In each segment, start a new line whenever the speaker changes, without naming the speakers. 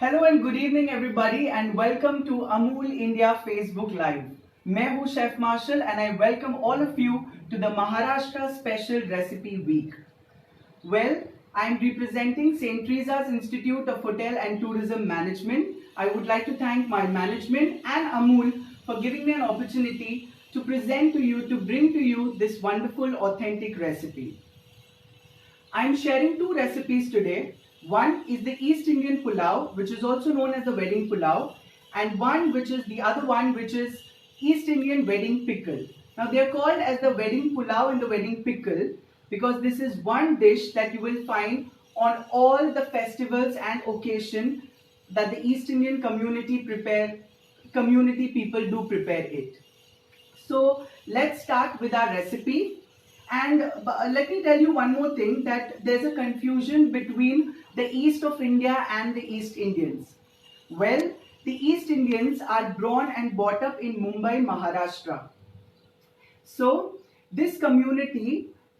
Hello and good evening everybody and welcome to Amul India Facebook live. मैं हूं chef Marshall and I welcome all of you to the Maharashtra special recipe week. Well, I am representing St. Teresa's Institute of Hotel and Tourism Management. I would like to thank my management and Amul for giving me an opportunity to present to you, to bring to you this wonderful authentic recipe. I am sharing two recipes today. One is the East Indian Pulao, which is also known as the wedding pulao, and one which is the other one, which is East Indian wedding pickle. Now they are called as the wedding pulao and the wedding pickle because this is one dish that you will find on all the festivals and occasion that the East Indian community people do prepare it. So let's start with our recipe. And let me tell you one more thing, that there's a confusion between the east of India and the East Indians. Well, the East Indians are born and brought up in Mumbai, Maharashtra. So this community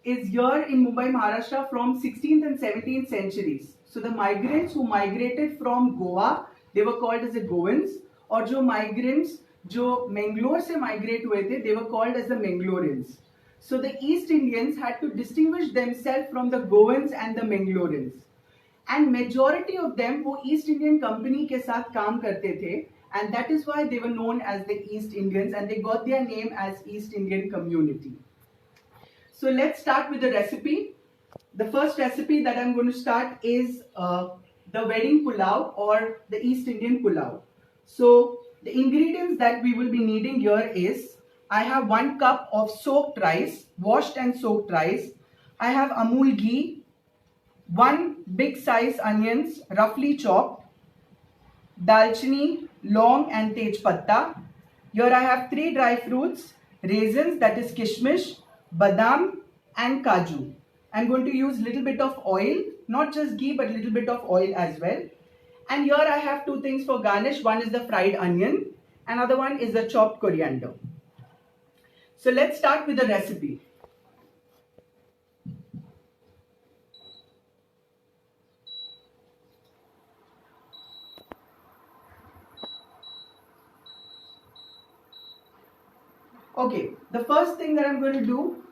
is here in Mumbai, Maharashtra from 16th and 17th centuries. So the migrants who migrated from Goa, they were called as the Goans, और जो migrants जो Mangalore से migrate हुए थे, they were called as the Mangaloreans. So the East Indians had to distinguish themselves from the Goans and the Mangaloreans. And majority of them वो East Indian Company के साथ काम करते थे, and that is why they were known as the East Indians, and they got their name as East Indian Community. So let's start with the recipe. The first recipe that I'm going to start is the wedding pulao or the East Indian pulao. So the ingredients that we will be needing here is, I have 1 cup of soaked rice, washed and soaked rice. I have Amul ghee, 1 big size onions roughly chopped, dalchini, long and tej patta. Here I have 3 dry fruits, raisins, that is kishmish, badam and kaju. I'm going to use little bit of oil, not just ghee but little bit of oil as well. And here I have 2 things for garnish. One is the fried onion, another one is the chopped coriander. So let's start with the recipe. Okay, the first thing that I'm going to do,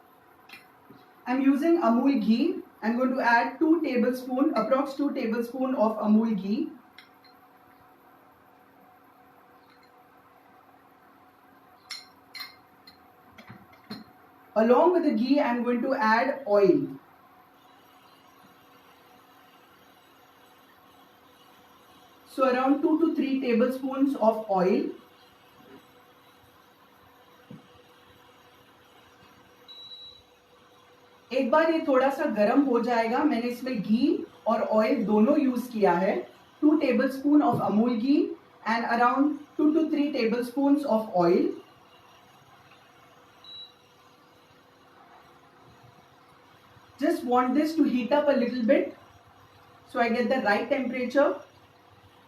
I'm using Amul ghee. I'm going to add 2 tablespoons, approx 2 tablespoons of Amul ghee. Along with the ghee, I'm going to add oil. So around 2 to 3 tablespoons of oil. एक बार ये थोड़ा सा गर्म हो जाएगा, मैंने इसमें घी और ऑयल दोनों यूज किया है. 2 tablespoons of Amul ghee and around 2 to 3 tablespoons of oil. Just want this to heat up a little bit so I get the right temperature,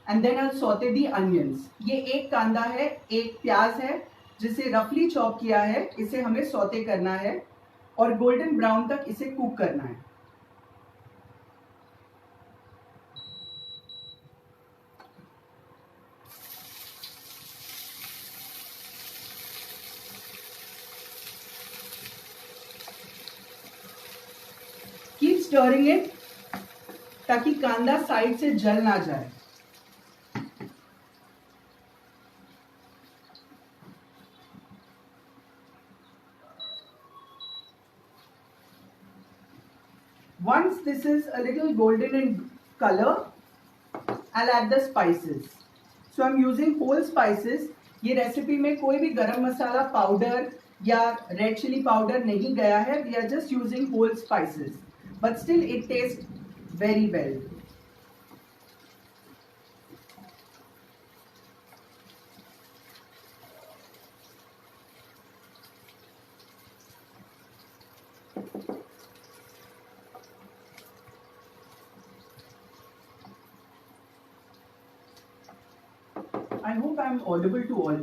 and then I'll saute the onions. ये एक कांदा है, एक प्याज है जिसे रफली chop किया है, इसे हमें सौते करना है और गोल्डन ब्राउन तक इसे कुक करना है. कीप स्टरिंग इट ताकि कांदा साइड से जल ना जाए. Once this is a little golden in color, I'll add the spices. So I'm using whole spices. ये रेसिपी में कोई भी गरम मसाला पाउडर या रेड चिली पाउडर नहीं गया है. We are just using whole spices, but still it tastes very well. I hope I am audible to all.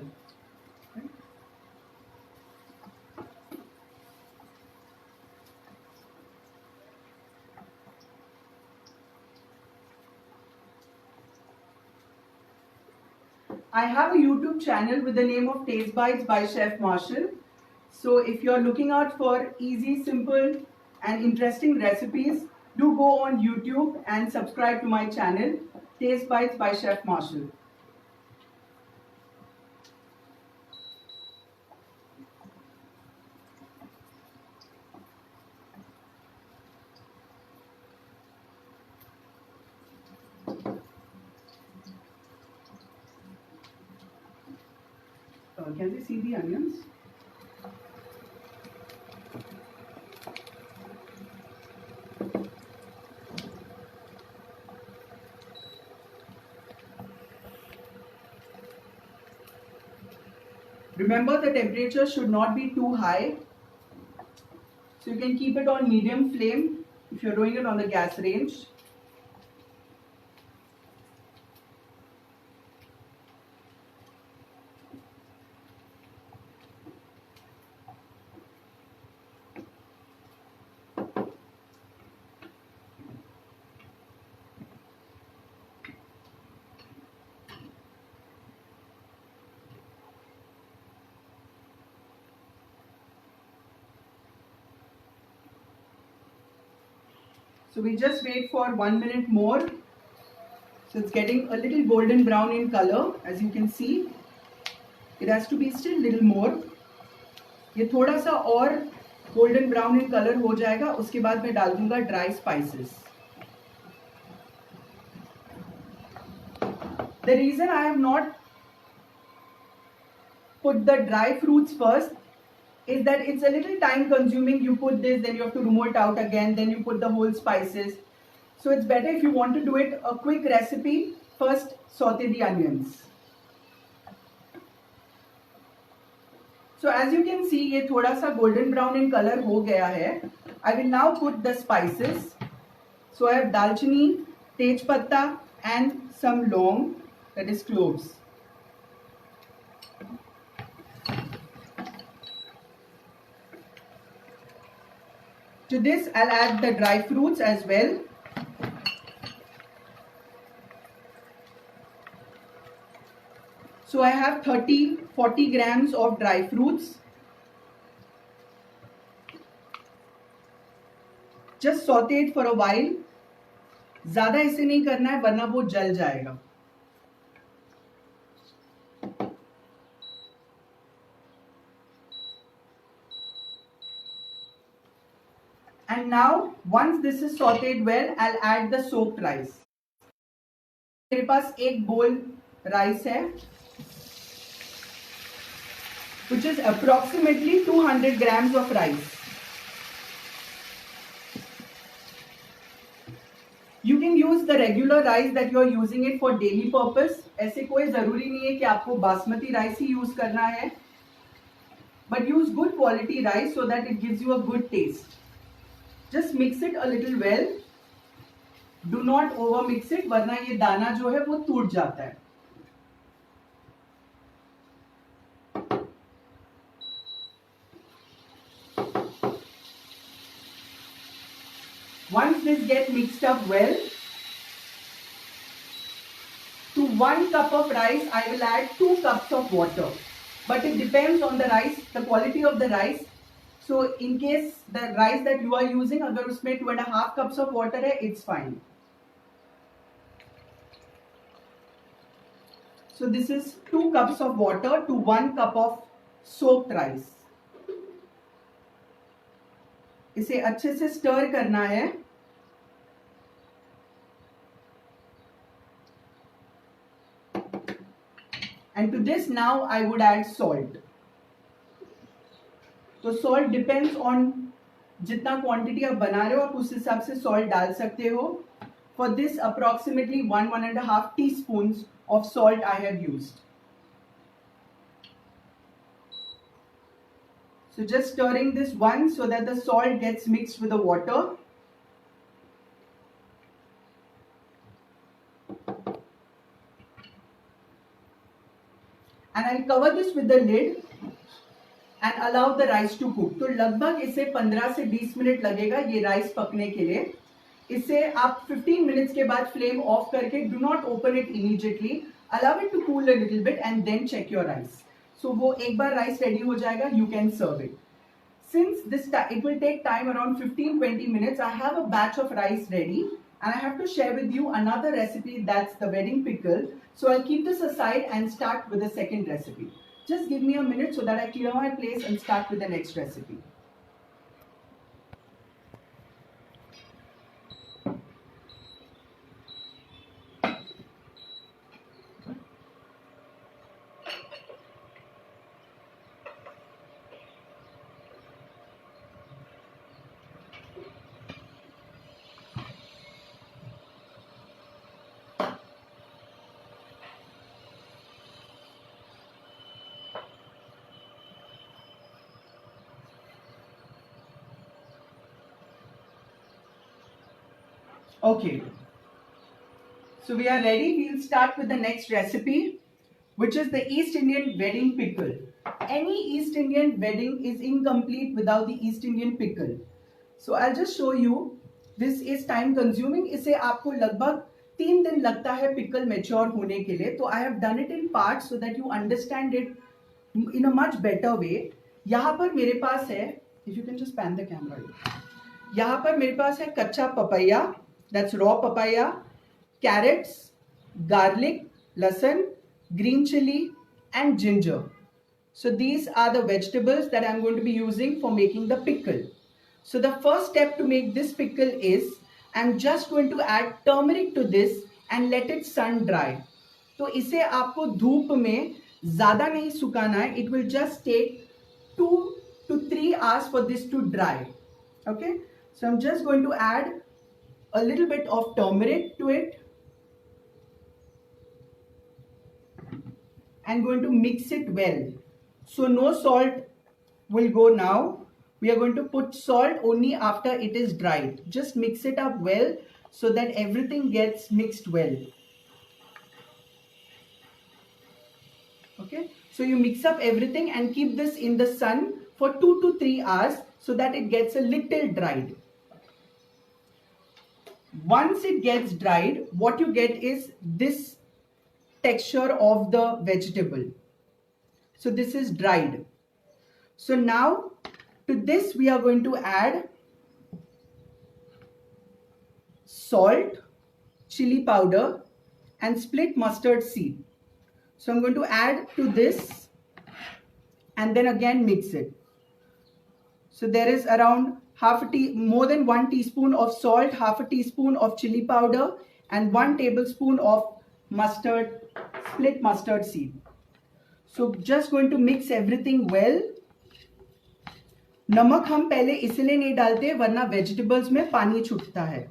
I have a YouTube channel with the name of Taste Bites by Chef Marshall. So if you're looking out for easy, simple and interesting recipes, do go on YouTube and subscribe to my channel, Taste Bites by Chef Marshall. Can we see the onions? Remember, the temperature should not be too high. So you can keep it on medium flame if you're doing it on the gas range. So we just wait for 1 minute more. So it's getting a little golden brown in color, as you can see. It has to be still little more. ये थोड़ा सा और golden brown in color हो जाएगा. उसके बाद मैं डाल दूंगा dry spices. The reason I have not put the dry fruits first is that it's a little time consuming. You put this, then you have to remove it out again, then you put the whole spices. So it's better if you want to do it a quick recipe, first saute the onions. So as you can see, ये थोड़ा सा golden brown in color हो गया है. I will now put the spices. So I have dalchini, tej patta and some long, that is cloves. To this, I'll add the dry fruits as well. So I have 30-40 grams of dry fruits. Just saute it for a while. ज़्यादा इसे नहीं करना है वरना वो जल जाएगा. And now, once this is sauteed well, I'll add the soaked rice. मेरे पास एक bowl rice है, which is approximately 200 grams of rice. You can use the regular rice that you are using it for daily purpose. ऐसे कोई ज़रूरी नहीं है कि आपको बासमती rice ही use करना है. But use good quality rice so that it gives you a good taste. Just mix it a little well. Do not over mix it, वरना ये दाना जो है वो टूट जाता है. Once this get mixed up well, to 1 cup of rice, I will add 2 cups of water. But it depends on the rice, the quality of the rice. So in case the rice that you are using, अगर उसमें 2.5 cups of water है, it's fine. So this is 2 cups of water to 1 cup of soaked rice. इसे अच्छे से stir करना है. And to this now I would add salt. तो salt depends on जितना quantity आप बना रहे हो आप उस हिसाब से salt डाल सकते हो. For this approximately 1.5 teaspoons of salt I have used. So just stirring this once so that the salt gets mixed with the water. And I'll cover this with the lid and allow the rice to cook. तो लगभग इसे 15 से 20 minute लगेगा ये rice पकने के लिए. इसे आप 15 मिनट्स के बाद फ्लेम ऑफ करके, do not open it immediately. allow it to cool a little bit and then check your rice. So वो एक बार rice ready हो जाएगा, you can serve it. Since it will take time around 15-20 minutes, I have a batch of rice ready and I have to share with you another recipe, that's the wedding pickle. So I'll keep this aside and start with the second recipe. Just give me a minute so that I clear my place and start with the next recipe. Okay, so we are ready. We'll start with the next recipe, which is the East Indian wedding pickle. Any East Indian wedding is incomplete without the East Indian pickle. So I'll just show you. This is time consuming. इसे आपको लगभग 3 दिन लगता है pickle mature होने के लिए. तो I have done it in parts so that you understand it in a much better way. यहाँ पर मेरे पास है, if you can just pan the camera. यहाँ पर मेरे पास है कच्चा papaya, that's raw papaya, carrots, garlic, lasan, green chili and ginger. So these are the vegetables that I'm going to be using for making the pickle. So the first step to make this pickle is I'm just going to add turmeric to this and let it sun dry. तो इसे आपको धूप में ज़्यादा नहीं सुखाना है. It will just take 2 to 3 hours for this to dry. Okay. So I'm just going to add a little bit of turmeric to it and going to mix it well. So no salt will go now. We are going to put salt only after it is dried. Just mix it up well so that everything gets mixed well. Okay, so you mix up everything and keep this in the sun for 2 to 3 hours so that it gets a little dried. Once it gets dried, what you get is this texture of the vegetable. So this is dried. So now to this we are going to add salt, chili powder and split mustard seed. So I'm going to add to this and then again mix it. So there is around more than 1 teaspoon of salt, half a teaspoon of chili powder and 1 tablespoon of mustard, split mustard seed. So just going to mix everything well. नमक हम पहले इसलिए नहीं डालते वरना vegetables में पानी छूटता है.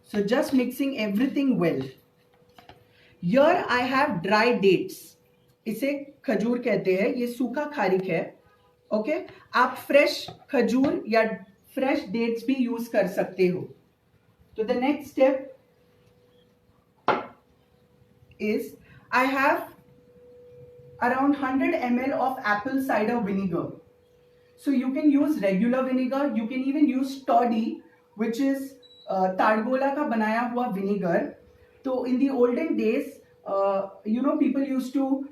So just mixing everything well. Here I have dry dates. इसे खजूर कहते हैं, ये सूखा खारिक है. ओके, आप फ्रेश खजूर या फ्रेश डेट्स भी यूज कर सकते हो. तो the next step is I have around 100 ml of apple cider vinegar. So you can use regular vinegar, you can even use toddy, which is ताड़गोला का बनाया हुआ vinegar. तो in the olden days, people used to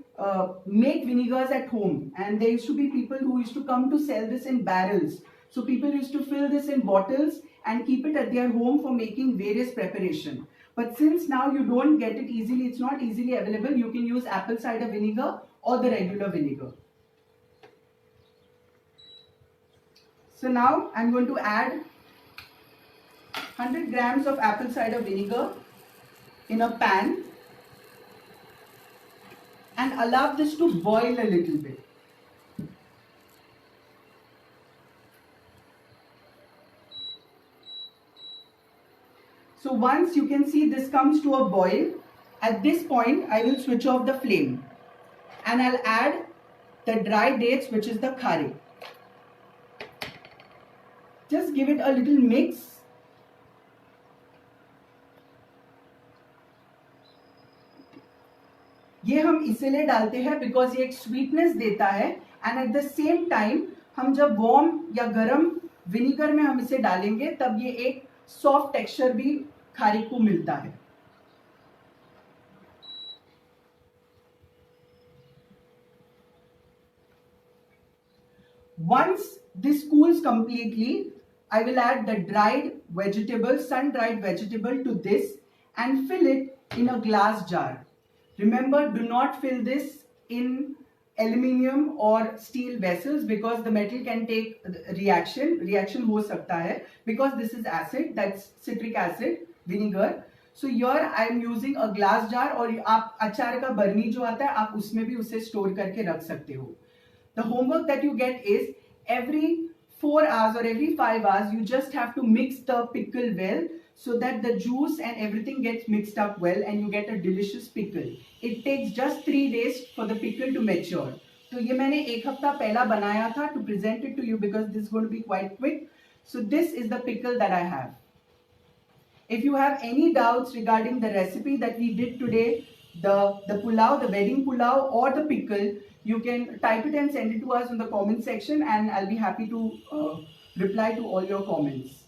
make vinegars at home, and there used to be people who used to come to sell this in barrels. So people used to fill this in bottles and keep it at their home for making various preparation. But since now you don't get it easily, it's not easily available, you can use apple cider vinegar or the regular vinegar. So now I'm going to add 100 grams of apple cider vinegar in a pan and allow this to boil a little bit. So once you can see this comes to a boil, at this point I will switch off the flame and I'll add the dry dates, which is the khari. Just give it a little mix. ये हम इसलिए डालते हैं because ये एक sweetness देता है and at the same time हम जब वार्म या गरम विनीगर में हम इसे डालेंगे तब ये एक सॉफ्ट टेक्सचर भी खाने को मिलता है. Once this cools completely, I will add the dried vegetable, sun-dried vegetable to this and fill it in a glass jar. Remember, do not fill this in aluminium or steel vessels because the metal can take reaction हो सकता है because this is acid, that's citric acid, vinegar. So here I am using a glass jar और आप अचार का बर्नी जो आता है आप उसमें भी उसे स्टोर करके रख सकते हो. The homework that you get is every 4 hours or every 5 hours you just have to mix the pickle well so that the juice and everything gets mixed up well and you get a delicious pickle. It takes just 3 days for the pickle to mature. तो ये मैंने एक हफ्ता पहला बनाया था to present it to you because this is going to be quite quick. So this is the pickle that I have. If you have any doubts regarding the recipe that we did today, the pulao, the wedding pulao or the pickle, you can type it and send it to us in the comment section and I'll be happy to reply to all your comments.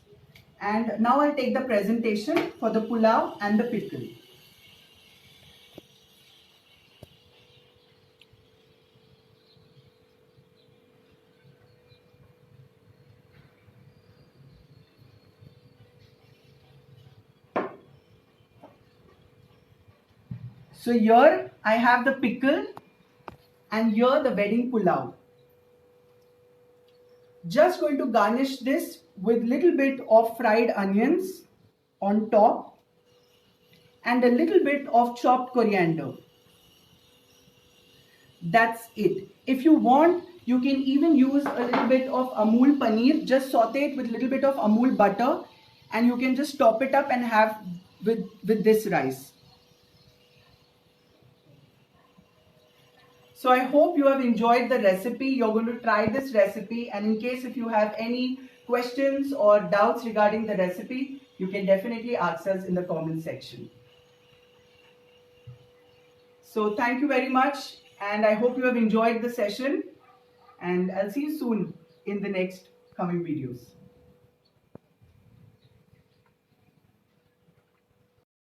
And now I'll take the presentation for the pulao and the pickle. So here I have the pickle and here the wedding pulao. Just going to garnish this with little bit of fried onions on top and a little bit of chopped coriander. That's it. If you want, you can even use a little bit of Amul paneer. Just saute it with a little bit of Amul butter and you can just top it up and have with this rice. So I hope you have enjoyed the recipe. You're going to try this recipe, and in case if you have any questions or doubts regarding the recipe, you can definitely ask us in the comment section. So thank you very much, and I hope you have enjoyed the session, and I'll see you soon in the next coming videos.